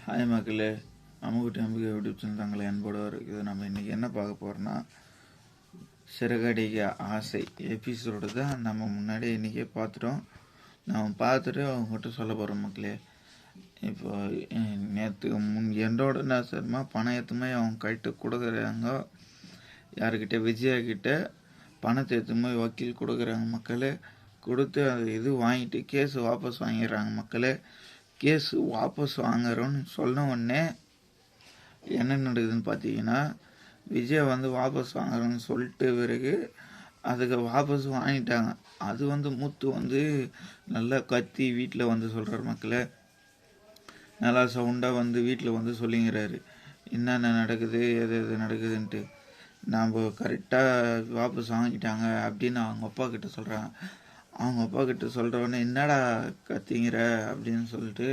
Hi மக்களே, அம்முக்குட்டி Ambigai YouTube channel தங்களை அன்போடு இருக்குது. நம்ம இன்றைக்கி என்ன பார்க்க போகிறோன்னா, சிறகடிக்க ஆசை எபிசோடு தான் நம்ம முன்னாடி இன்றைக்கே பார்த்துட்டோம். நம்ம பார்த்துட்டு அவங்ககிட்ட சொல்ல போகிறோம் மக்களே. இப்போ நேற்று என்னோட என்ன சார்மா பணம் ஏற்றுமே அவங்க கைட்டு கொடுக்குறாங்க. யாருக்கிட்ட விஜயாக்கிட்ட பணத்தை ஏற்றுமே வக்கீல் கொடுக்குறாங்க மக்களே. கொடுத்து அது இது வாங்கிட்டு கேஸு வாபஸ் வாங்கிடுறாங்க மக்களே. கேஸு வாபஸ் வாங்குறோன்னு சொன்ன உடனே என்ன நடக்குதுன்னு பார்த்தீங்கன்னா, விஜய் வாபஸ் வாங்குறோன்னு சொல்லிட்டு பிறகு அதுக்கு வாபஸ் வாங்கிட்டாங்க. அது முத்து நல்லா கத்தி வீட்டில் சொல்கிறார் மக்களே. நல்லா சவுண்டாக வீட்டில் சொல்லிங்கிறாரு என்னென்ன நடக்குது, எது எது நடக்குதுன்ட்டு. நம்ம கரெக்டாக வாபஸ் வாங்கிட்டாங்க அப்படின்னு அவங்க அப்பா கிட்ட சொல்கிறாங்க. அவங்க அப்பா கிட்ட சொல்கிறவொடனே என்னடா கத்திங்கிற அப்படின்னு சொல்லிட்டு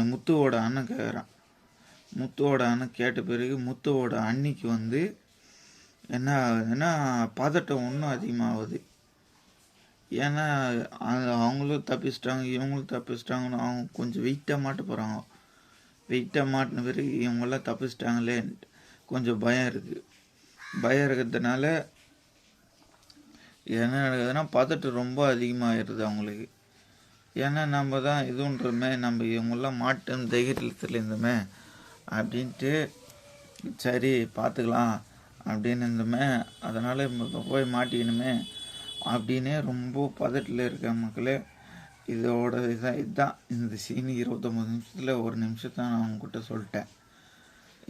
முத்துவோட அண்ணன் கேட்குறான். முத்துவோட அண்ணன் கேட்ட பிறகு முத்துவோட அன்னிக்கு என்ன ஆகுதுன்னா பதட்டம் இன்னும் அதிகமாகுது. ஏன்னா அவங்களும் தப்பிச்சிட்டாங்க, இவங்களும் தப்பிச்சிட்டாங்கன்னு அவங்க கொஞ்சம் வெயிட்டாக மாட்ட போகிறாங்க. வெயிட்டாக மாட்டின பிறகு இவங்களாம் தப்பிச்சிட்டாங்களே கொஞ்சம் பயம் இருக்குது. பயம் இருக்கிறதுனால என்ன நடக்குதுன்னா பதட்டம் ரொம்ப அதிகமாகிடுது அவங்களுக்கு. ஏன்னா நம்ம தான் இதுன்றமே, நம்ம இவங்கெல்லாம் மாட்டும் தைரியத்தில் இருந்தோமே அப்படின்ட்டு சரி பார்த்துக்கலாம் அப்படின்னு இருந்தோமே, அதனால் இப்போ போய் மாட்டிக்கணுமே அப்படின்னே ரொம்ப பதட்டில் இருக்க மக்களே. இதோட இதுதான் இந்த சீனி 29 நிமிஷத்தில் 1 நிமிஷத்தான் நான் உங்ககிட்ட சொல்லிட்டேன்.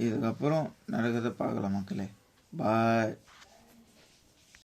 இதுக்கப்புறம் நடக்கிறத பார்க்கலாம் மக்களே. பாய்.